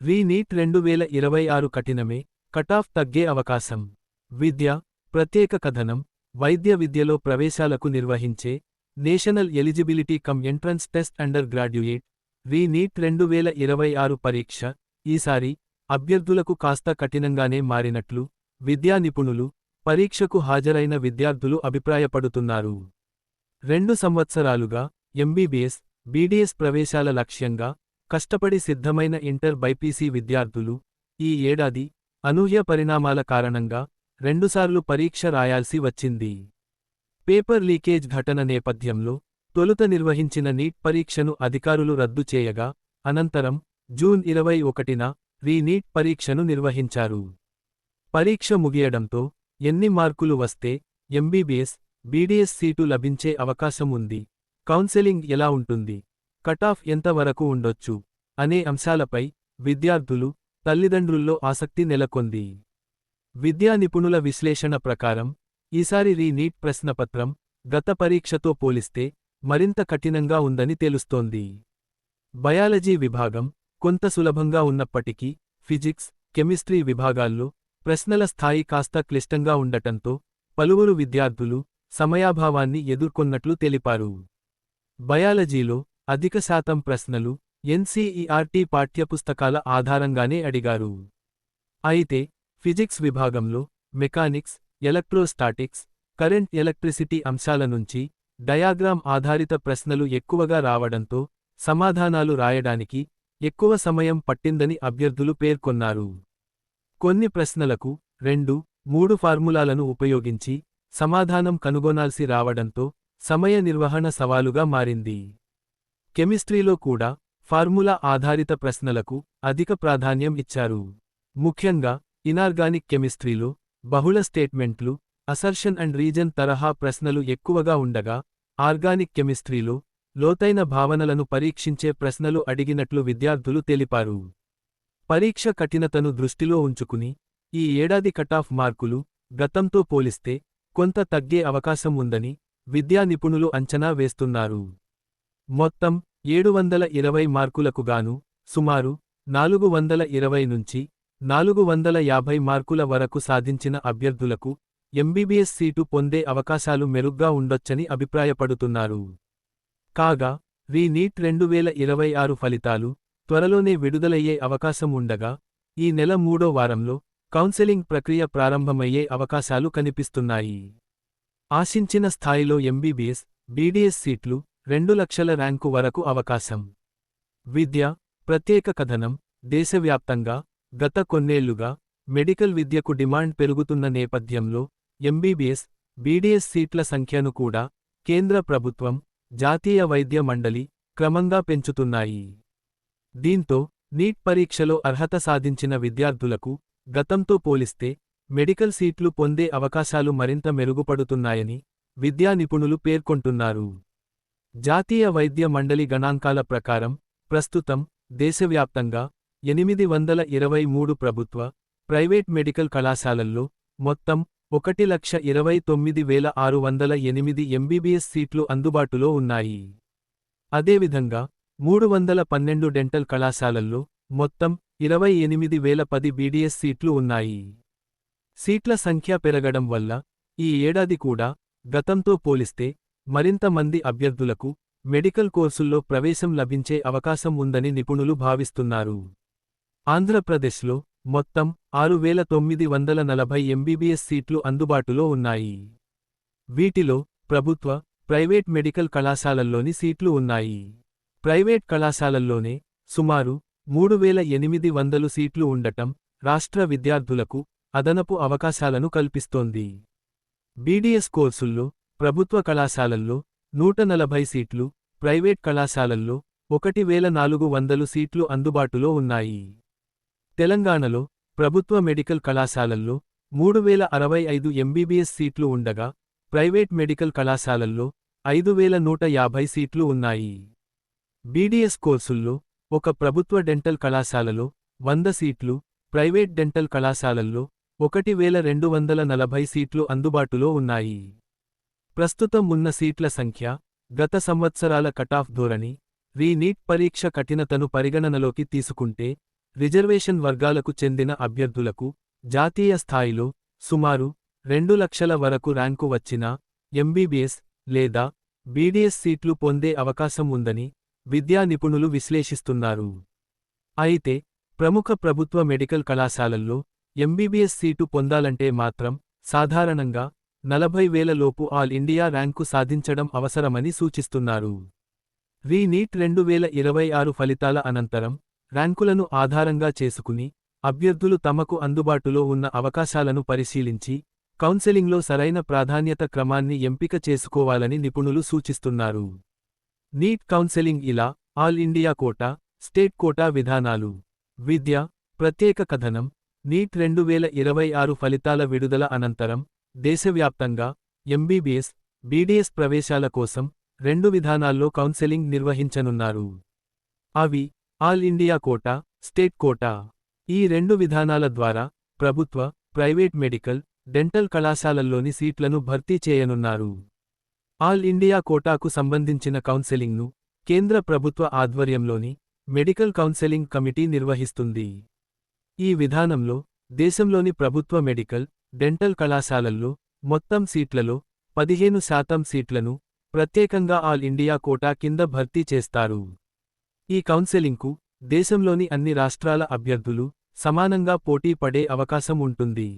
రీ-నీట్ 2026 కఠినమే, cutoff తగ్గే అవకాశం. విద్య, ప్రత్యేక కథనం, వైద్య విద్యలో ప్రవేశాలకు నిర్వహించే national eligibility cum entrance test under graduate re NEET 2026 పరీక్ష ఈసారి అభ్యర్థులకు కాస్త కఠినంగానే మారినట్లు విద్యా నిపుణులు, పరీక్షకు హాజరైన విద్యార్థులు అభిప్రాయపడుతున్నారు. 2 సంవత్సరాలుగా ఎంబీబీఎస్, బీడీఎస్ ప్రవేశాల లక్ష్యంగా కష్టపడి సిద్ధమైన ఇంటర్ బైపీసీ విద్యార్థులు ఈ ఏడాది అనూహ్య పరిణామాల కారణంగా 2 సార్లు పరీక్ష రాయాల్సి వచ్చింది. పేపర్ లీకేజ్ ఘటన నేపథ్యంలో తొలుత నిర్వహించిన నీట్ పరీక్షను అధికారులు రద్దు చేయగా, అనంతరం జూన్ 21న రీ-నీట్ పరీక్షను నిర్వహించారు. పరీక్ష ముగియడంతో ఎన్ని మార్కులు వస్తే ఎంబీబీఎస్, బీడీఎస్ సీటు లభించే అవకాశం ఉంది, కౌన్సెలింగ్ ఎలా ఉంటుంది, కటాఫ్ ఎంత వరకు ఉండొచ్చు అనే అంశాలపై విద్యార్థులు, తల్లిదండ్రుల్లో ఆసక్తి నెలకొంది. విద్యా నిపుణుల విశ్లేషణ ప్రకారం ఈసారి రీ-నీట్ ప్రశ్నపత్రం గత పరీక్షతో పోలిస్తే మరింత కఠినంగా ఉందని తెలుస్తోంది. బయాలజీ విభాగం కొంత సులభంగా ఉన్నప్పటికీ ఫిజిక్స్, కెమిస్ట్రీ విభాగాల్లో ప్రశ్నల స్థాయి కాస్త క్లిష్టంగా ఉండటంతో పలువురు విద్యార్థులు సమయాభావాన్ని ఎదుర్కొన్నట్లు తెలిపారు. బయాలజీలో అధిక శాతం ప్రశ్నలు ఎన్సీఈఆర్టీ పాఠ్యపుస్తకాల ఆధారంగానే అడిగారు. అయితే ఫిజిక్స్ విభాగంలో మెకానిక్స్, ఎలక్ట్రోస్టాటిక్స్, కరెంట్ ఎలక్ట్రిసిటీ అంశాల నుంచి డయాగ్రామ్ ఆధారిత ప్రశ్నలు ఎక్కువగా రావడంతో సమాధానాలు రాయడానికి ఎక్కువ సమయం పట్టిందని అభ్యర్థులు పేర్కొన్నారు. కొన్ని ప్రశ్నలకు 2-3 ఫార్ములాలను ఉపయోగించి సమాధానం కనుగొనాల్సి రావడంతో సమయ నిర్వహణ సవాలుగా మారింది. కెమిస్ట్రీలో కూడా ఫార్ములా ఆధారిత ప్రశ్నలకు అధిక ప్రాధాన్యం ఇచ్చారు. ముఖ్యంగా ఇనార్గానిక్ కెమిస్ట్రీలో బహుళ స్టేట్మెంట్లు, అసర్షన్ అండ్ రీజన్ తరహా ప్రశ్నలు ఎక్కువగా ఉండగా, ఆర్గానిక్ కెమిస్ట్రీలో లోతైన భావనలను పరీక్షించే ప్రశ్నలు అడిగినట్లు విద్యార్థులు తెలిపారు. పరీక్ష కఠినతను దృష్టిలో ఉంచుకుని ఈ ఏడాది కటాఫ్ మార్కులు గతంతో పోలిస్తే కొంత తగ్గే అవకాశం ఉందని విద్యా నిపుణులు అంచనా వేస్తున్నారు. మొత్తం 720 మార్కులకు గాను సుమారు 420 నుంచి 450 మార్కుల వరకు సాధించిన అభ్యర్థులకు ఎంబీబీఎస్ సీటు పొందే అవకాశాలు మెరుగ్గా ఉండొచ్చని అభిప్రాయపడుతున్నారు. కాగా రీ-నీట్ 2026 ఫలితాలు త్వరలోనే విడుదలయ్యే అవకాశం ఉండగా, ఈ నెల 3వ వారంలో కౌన్సెలింగ్ ప్రక్రియ ప్రారంభమయ్యే అవకాశాలు కనిపిస్తున్నాయి. ఆశించిన స్థాయిలో ఎంబీబీఎస్, బీడీఎస్ సీట్లు 2 లక్షల ర్యాంకు వరకు అవకాశం. విద్య, ప్రత్యేక కథనం దేశవ్యాప్తంగా గత కొన్నేళ్లుగా మెడికల్ విద్యకు డిమాండ్ పెరుగుతున్న నేపథ్యంలో ఎంబీబీఎస్, బీడీఎస్ సీట్ల సంఖ్యను కూడా కేంద్ర ప్రభుత్వం, జాతీయ వైద్య మండలి క్రమంగా పెంచుతున్నాయి. దీంతో నీట్ పరీక్షలో అర్హత సాధించిన విద్యార్థులకు గతంతో పోలిస్తే మెడికల్ సీట్లు పొందే అవకాశాలు మరింత మెరుగుపడుతున్నాయని విద్యా నిపుణులు పేర్కొంటున్నారు. జాతీయ వైద్య మండలి గణాంకాల ప్రకారం ప్రస్తుతం దేశవ్యాప్తంగా 823 ప్రభుత్వ, ప్రైవేట్ మెడికల్ కళాశాలల్లో మొత్తం 1,29,608 ఎంబీబీఎస్ సీట్లు అందుబాటులో ఉన్నాయి. అదేవిధంగా 312 డెంటల్ కళాశాలల్లో మొత్తం 28,010 బీడీఎస్ సీట్లు ఉన్నాయి. సీట్ల సంఖ్య పెరగడం వల్ల ఈ ఏడాది కూడా గతంతో పోలిస్తే మరింత మంది అభ్యర్థులకు మెడికల్ కోర్సుల్లో ప్రవేశం లభించే అవకాశం ఉందని నిపుణులు భావిస్తున్నారు. ఆంధ్రప్రదేశ్లో మొత్తం 6,940 ఎంబీబీఎస్ సీట్లు అందుబాటులో ఉన్నాయి. వీటిలో ప్రభుత్వ, ప్రైవేట్ మెడికల్ కళాశాలల్లోని సీట్లు ఉన్నాయి. ప్రైవేట్ కళాశాలల్లోనే సుమారు 3,800 సీట్లు ఉండటం రాష్ట్ర విద్యార్థులకు అదనపు అవకాశాలను కల్పిస్తోంది. బీడీఎస్ కోర్సుల్లో ప్రభుత్వ కళాశాలల్లో 140 సీట్లు, ప్రైవేట్ కళాశాలల్లో 1,400 సీట్లు అందుబాటులో ఉన్నాయి. తెలంగాణలో ప్రభుత్వ మెడికల్ కళాశాలల్లో 3,065 ఎంబీబీఎస్ సీట్లు ఉండగా, ప్రైవేట్ మెడికల్ కళాశాలల్లో 5,150 సీట్లు ఉన్నాయి. బీడీఎస్ కోర్సుల్లో ఒక ప్రభుత్వ డెంటల్ కళాశాలలో 100 సీట్లు, ప్రైవేట్ డెంటల్ కళాశాలల్లో 1,240 సీట్లు అందుబాటులో ఉన్నాయి. ప్రస్తుతం ఉన్న సీట్ల సంఖ్య, గత సంవత్సరాల కటాఫ్ ధోరణి, రీ-నీట్ పరీక్ష కఠినతను పరిగణనలోకి తీసుకుంటే రిజర్వేషన్ వర్గాలకు చెందిన అభ్యర్థులకు జాతీయ స్థాయిలో సుమారు 2 లక్షల వరకు ర్యాంకు వచ్చిన ఎంబీబీఎస్ లేదా బీడీఎస్ సీట్లు పొందే అవకాశం ఉందని విద్యా నిపుణులు విశ్లేషిస్తున్నారు. అయితే ప్రముఖ ప్రభుత్వ మెడికల్ కళాశాలల్లో ఎంబీబీఎస్ సీటు పొందాలంటే మాత్రం సాధారణంగా 40,000 లోపు ఆల్ ఇండియా ర్యాంకు సాధించడం అవసరమని సూచిస్తున్నారు. రీ-నీట్ 2026 ఫలితాల అనంతరం ర్యాంకులను ఆధారంగా చేసుకుని అభ్యర్థులు తమకు అందుబాటులో ఉన్న అవకాశాలను పరిశీలించి కౌన్సెలింగ్లో సరైన ప్రాధాన్యత క్రమాన్ని ఎంపిక చేసుకోవాలని నిపుణులు సూచిస్తున్నారు. నీట్ కౌన్సెలింగ్ ఇలా all India quota, state quota విధానాలు. విద్య ప్రత్యేక కథనం. నీట్ 2026 ఫలితాల విడుదల అనంతరం దేశవ్యాప్తంగా ఎంబీబీఎస్, బీడీఎస్ ప్రవేశాల కోసం 2 విధానాల్లో కౌన్సెలింగ్ నిర్వహించనున్నారు. అవి all India quota, state quota. ఈ 2 విధానాల ద్వారా ప్రభుత్వ, ప్రైవేట్ మెడికల్, డెంటల్ కళాశాలల్లోని సీట్లను భర్తీ చేయనున్నారు. ఆల్ ఇండియా కోటాకు సంబంధించిన కౌన్సెలింగ్ను కేంద్ర ప్రభుత్వ ఆధ్వర్యంలోని మెడికల్ కౌన్సెలింగ్ కమిటీ నిర్వహిస్తుంది. ఈ విధానంలో దేశంలోని ప్రభుత్వ మెడికల్, డెంటల్ కళాశాలల్లో మొత్తం సీట్లలో 15% సీట్లను ప్రత్యేకంగా ఆల్ ఇండియా కోటా కింద భర్తీ చేస్తారు. ఈ కౌన్సెలింగ్కు దేశంలోని అన్ని రాష్ట్రాల అభ్యర్థులు సమానంగా పోటీ పడే అవకాశం ఉంటుంది.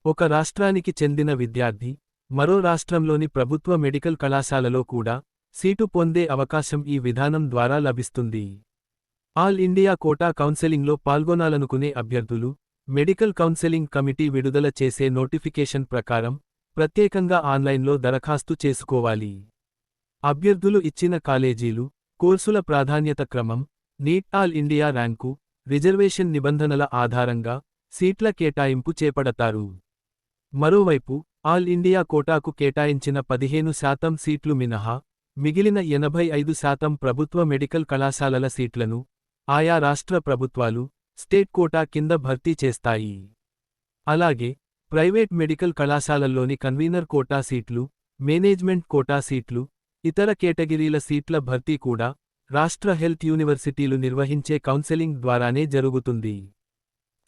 ఒక రాష్ట్రానికి చెందిన విద్యార్థి మరో రాష్ట్రంలోని ప్రభుత్వ మెడికల్ కళాశాలలో కూడా సీటు పొందే అవకాశం ఈ విధానం ద్వారా లభిస్తుంది. ఆల్ ఇండియా కోటా కౌన్సెలింగ్లో పాల్గొనాలనుకునే అభ్యర్థులు మెడికల్ కౌన్సెలింగ్ కమిటీ విడుదల చేసే నోటిఫికేషన్ ప్రకారం ప్రత్యేకంగా ఆన్లైన్లో దరఖాస్తు చేసుకోవాలి. అభ్యర్థులు ఇచ్చిన కాలేజీలు, కోర్సుల ప్రాధాన్యత క్రమం, NEET all India rank, reservation నిబంధనల ఆధారంగా సీట్ల కేటాయింపు చేపడతారు. మరోవైపు ఆల్ ఇండియా కోటాకు కేటాయించిన 15% సీట్లు మినహా మిగిలిన 85% ప్రభుత్వ మెడికల్ కళాశాలల సీట్లను ఆయా రాష్ట్ర ప్రభుత్వాలు స్టేట్ కోటా కింద భర్తీ చేస్తాయి. అలాగే ప్రైవేట్ మెడికల్ కళాశాలల్లోని కన్వీనర్ కోటా సీట్లు, మేనేజ్మెంట్ కోటా సీట్లు, ఇతర కేటగిరీల సీట్ల భర్తీ కూడా రాష్ట్ర హెల్త్ యూనివర్సిటీలు నిర్వహించే కౌన్సెలింగ్ ద్వారానే జరుగుతుంది.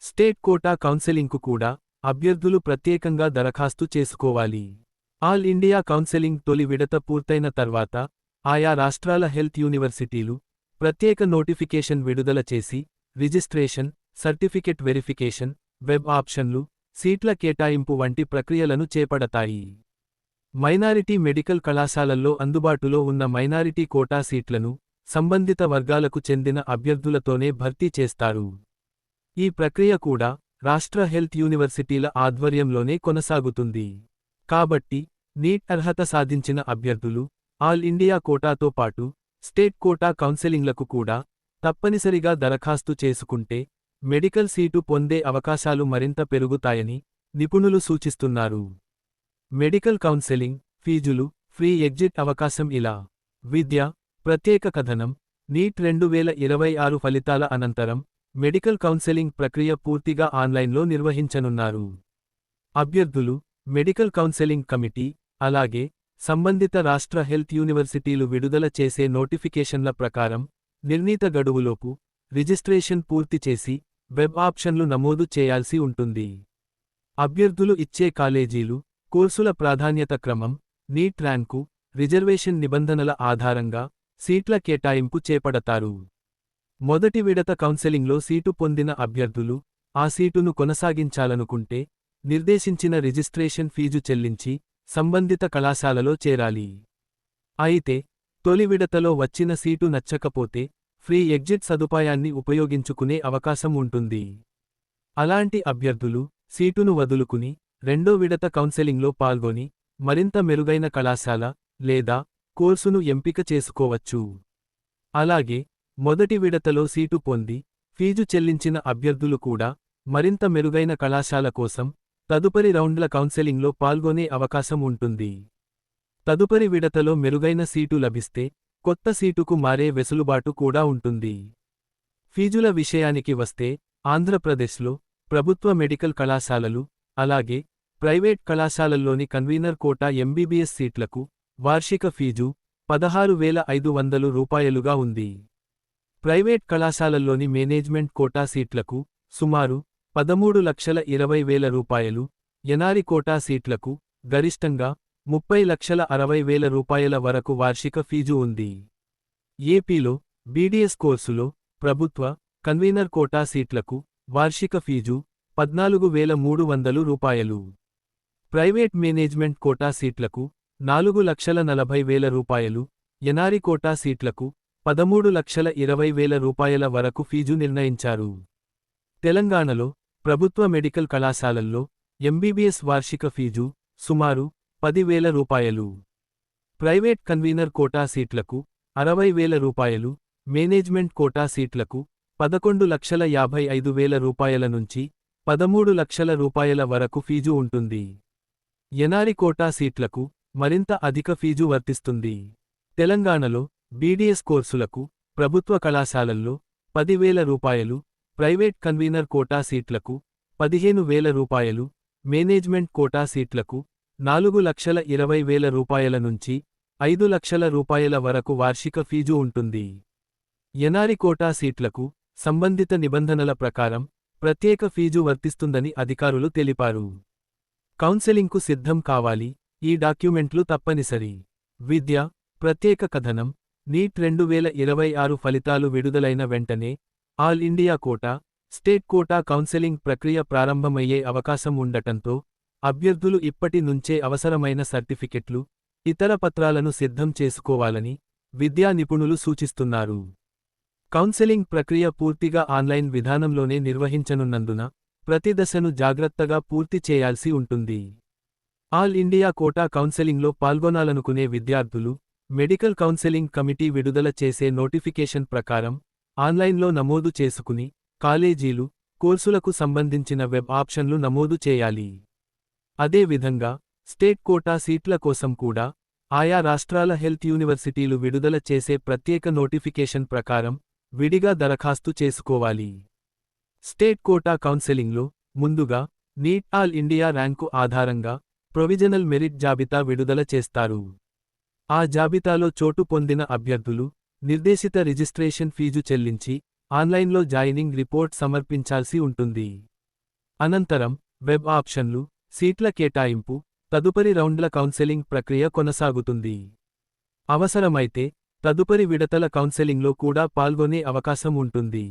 స్టేట్ కోటా కౌన్సెలింగ్కు కూడా అభ్యర్థులు ప్రత్యేకంగా దరఖాస్తు చేసుకోవాలి. ఆల్ ఇండియా కౌన్సెలింగ్ తొలి విడత పూర్తయిన తర్వాత ఆయా రాష్ట్రాల హెల్త్ యూనివర్సిటీలు ప్రత్యేక నోటిఫికేషన్ విడుదల చేసి రిజిస్ట్రేషన్, సర్టిఫికెట్ వెరిఫికేషన్, వెబ్ ఆప్షన్లు, సీట్ల కేటాయింపు వంటి ప్రక్రియలను చేపడతాయి. మైనారిటీ మెడికల్ కళాశాలల్లో అందుబాటులో ఉన్న మైనారిటీ కోటా సీట్లను సంబంధిత వర్గాలకు చెందిన అభ్యర్థులతోనే భర్తీ చేస్తారు. ఈ ప్రక్రియ కూడా రాష్ట్ర హెల్త్ యూనివర్సిటీల ఆధ్వర్యంలోనే కొనసాగుతుంది. కాబట్టి నీట్ అర్హత సాధించిన అభ్యర్థులు ఆల్ ఇండియా కోటాతో పాటు స్టేట్ కోటా కౌన్సెలింగ్లకు కూడా తప్పనిసరిగా దరఖాస్తు చేసుకుంటే మెడికల్ సీటు పొందే అవకాశాలు మరింత పెరుగుతాయని నిపుణులు సూచిస్తున్నారు. మెడికల్ కౌన్సెలింగ్, ఫీజులు, ఫ్రీ ఎగ్జిట్ అవకాశం ఇలా. విద్య ప్రత్యేక కథనం. నీట్ 2026 ఫలితాల అనంతరం మెడికల్ కౌన్సెలింగ్ ప్రక్రియ పూర్తిగా ఆన్లైన్లో నిర్వహించనున్నారు. అభ్యర్థులు, మెడికల్ కౌన్సెలింగ్ కమిటీ, అలాగే సంబంధిత రాష్ట్ర హెల్త్ యూనివర్సిటీలు విడుదల చేసే నోటిఫికేషన్ల ప్రకారం నిర్ణీత గడువులోపు రిజిస్ట్రేషన్ పూర్తి చేసి వెబ్ ఆప్షన్లు నమోదు చేయాల్సి ఉంటుంది. అభ్యర్థులు ఇచ్చే కాలేజీలు, కోర్సుల ప్రాధాన్యత క్రమం, నీట్ ర్యాంకు, రిజర్వేషన్ నిబంధనల ఆధారంగా సీట్ల కేటాయింపు చేపడతారు. మొదటి విడత కౌన్సెలింగ్లో సీటు పొందిన అభ్యర్థులు ఆ సీటును కొనసాగించాలనుకుంటే నిర్దేశించిన రిజిస్ట్రేషన్ ఫీజు చెల్లించి సంబంధిత కళాశాలలో చేరాలి. అయితే తొలి విడతలో వచ్చిన సీటు నచ్చకపోతే ఫ్రీ ఎగ్జిట్ సదుపాయాన్ని ఉపయోగించుకునే అవకాశం ఉంటుంది. అలాంటి అభ్యర్థులు సీటును వదులుకుని రెండో విడత కౌన్సెలింగ్లో పాల్గొని మరింత మెరుగైన కళాశాల లేదా కోర్సును ఎంపిక చేసుకోవచ్చు. అలాగే మొదటి విడతలో సీటు పొంది ఫీజు చెల్లించిన అభ్యర్థులు కూడా మరింత మెరుగైన కళాశాల కోసం తదుపరి రౌండ్ల కౌన్సెలింగ్లో పాల్గొనే అవకాశం ఉంటుంది. తదుపరి విడతలో మెరుగైన సీటు లభిస్తే కొత్త సీటుకు మారే వెసులుబాటు కూడా ఉంటుంది. ఫీజుల విషయానికి వస్తే ఆంధ్రప్రదేశ్లో ప్రభుత్వ మెడికల్ కళాశాలలు, అలాగే ప్రైవేట్ కళాశాలల్లోని కన్వీనర్ కోటా ఎంబీబీఎస్ సీట్లకు వార్షిక ఫీజు 16,500 రూపాయలుగా ఉంది. ప్రైవేట్ కళాశాలల్లోని మేనేజ్మెంట్ కోటా సీట్లకు సుమారు 13,20,000 రూపాయలు, ఎన్ఆర్ఇ కోటా సీట్లకు గరిష్టంగా 30,60,000 రూపాయల వరకు వార్షిక ఫీజు ఉంది. ఏపీలో బీడీఎస్ కోర్సులో ప్రభుత్వ కన్వీనర్ కోటా సీట్లకు వార్షిక ఫీజు 14,300 రూపాయలు. ప్రైవేట్ మేనేజ్మెంట్ కోటా సీట్లకు 4,40,000 రూపాయలు, ఎన్ఆర్ఇ కోటా సీట్లకు 13,20,000 రూపాయల వరకు ఫీజు నిర్ణయించారు. తెలంగాణలో ప్రభుత్వ మెడికల్ కళాశాలల్లో ఎంబీబీఎస్ వార్షిక ఫీజు సుమారు 10,000 రూపాయలు. ప్రైవేట్ కన్వీనర్ కోటా సీట్లకు 60,000 రూపాయలు, మేనేజ్మెంట్ కోటా సీట్లకు 11,55,000 రూపాయల నుంచి 13,00,000 రూపాయల వరకు ఫీజు ఉంటుంది. ఎన్ఆర్ఇ కోటా సీట్లకు మరింత అధిక ఫీజు వర్తిస్తుంది. తెలంగాణలో బీడీఎస్ కోర్సులకు ప్రభుత్వ కళాశాలల్లో 10,000 రూపాయలు, ప్రైవేట్ కన్వీనర్ కోటా సీట్లకు 15,000 రూపాయలు, మేనేజ్మెంట్ కోటా సీట్లకు 4,20,000 రూపాయల నుంచి 5,00,000 రూపాయల వరకు వార్షిక ఫీజు ఉంటుంది. ఎన్ఆర్ఇ కోటా సీట్లకు సంబంధిత నిబంధనల ప్రకారం ప్రత్యేక ఫీజు వర్తిస్తుందని అధికారులు తెలిపారు. కౌన్సెలింగ్కు సిద్ధం కావాలి. ఈ డాక్యుమెంట్లు తప్పనిసరి. విద్య ప్రత్యేక కథనం. నీట్ 2026 ఫలితాలు విడుదలైన వెంటనే all India quota, state quota counselling ప్రక్రియ ప్రారంభమయ్యే అవకాశం ఉండటంతో అభ్యర్థులు ఇప్పటి నుంచే అవసరమైన సర్టిఫికెట్లు, ఇతర పత్రాలను సిద్ధం చేసుకోవాలని విద్యా నిపుణులు సూచిస్తున్నారు. కౌన్సెలింగ్ ప్రక్రియ పూర్తిగా ఆన్లైన్ విధానంలోనే నిర్వహించనున్నందున ప్రతి దశను జాగ్రత్తగా పూర్తి చేయాల్సి ఉంటుంది. ఆల్ ఇండియా కోటా కౌన్సెలింగ్లో పాల్గొనాలనుకునే విద్యార్థులు మెడికల్ కౌన్సెలింగ్ కమిటీ విడుదల చేసే నోటిఫికేషన్ ప్రకారం ఆన్లైన్లో నమోదు చేసుకుని కాలేజీలు, కోర్సులకు సంబంధించిన వెబ్ ఆప్షన్లు నమోదు చేయాలి. అదేవిధంగా స్టేట్ కోటా సీట్ల కోసం కూడా ఆయా రాష్ట్రాల హెల్త్ యూనివర్సిటీలు విడుదల చేసే ప్రత్యేక నోటిఫికేషన్ ప్రకారం విడిగా దరఖాస్తు చేసుకోవాలి. స్టేట్ కోటా కౌన్సెలింగ్లో ముందుగా నీట్ ఆల్ ఇండియా ర్యాంకు ఆధారంగా ప్రొవిజనల్ మెరిట్ జాబితా విడుదల చేస్తారు. ఆ జాబితాలో చోటు పొందిన అభ్యర్థులు నిర్దేశిత రిజిస్ట్రేషన్ ఫీజు చెల్లించి ఆన్లైన్లో జాయినింగ్ రిపోర్ట్ సమర్పించాల్సి ఉంటుంది. అనంతరం వెబ్ ఆప్షన్లు, సీట్ల కేటాయింపు, తదుపరి రౌండ్ల కౌన్సెలింగ్ ప్రక్రియ కొనసాగుతుంది. అవసరమైతే తదుపరి విడతల కౌన్సెలింగ్లో కూడా పాల్గొనే అవకాశం ఉంటుంది.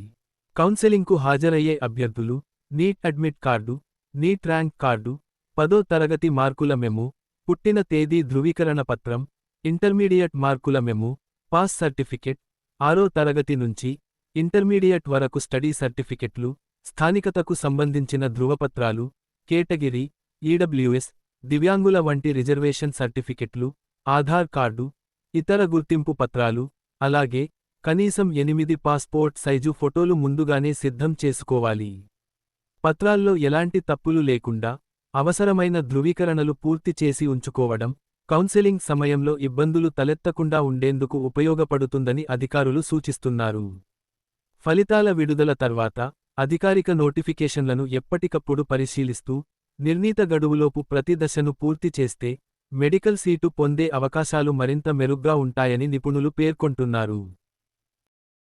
కౌన్సెలింగ్కు హాజరయ్యే అభ్యర్థులు neat admit card, NEET rank card, 10వ తరగతి మార్కుల మెమో, పుట్టిన తేదీ ధృవీకరణ పత్రం, ఇంటర్మీడియట్ మార్కుల మెమో, పాస్ సర్టిఫికెట్, 6వ తరగతి నుంచి ఇంటర్మీడియట్ వరకు స్టడీ సర్టిఫికెట్లు, స్థానికతకు సంబంధించిన ధృవపత్రాలు, కేటగిరీ, ఈడబ్ల్యూఎస్, దివ్యాంగుల వంటి రిజర్వేషన్ సర్టిఫికెట్లు, ఆధార్ కార్డు, ఇతర గుర్తింపు పత్రాలు, అలాగే కనీసం 8 పాస్పోర్ట్ సైజు ఫోటోలు ముందుగానే సిద్ధం చేసుకోవాలి. పత్రాల్లో ఎలాంటి తప్పులు లేకుండా అవసరమైన ధృవీకరణలు పూర్తి చేసి ఉంచుకోవడం కౌన్సెలింగ్ సమయంలో ఇబ్బందులు తలెత్తకుండా ఉండేందుకు ఉపయోగపడుతుందని అధికారులు సూచిస్తున్నారు. ఫలితాల విడుదల తర్వాత అధికారిక నోటిఫికేషన్లను ఎప్పటికప్పుడు పరిశీలిస్తూ నిర్ణీత గడువులోపు ప్రతి దశను పూర్తి చేస్తే మెడికల్ సీటు పొందే అవకాశాలు మరింత మెరుగ్గా ఉంటాయని నిపుణులు పేర్కొంటున్నారు.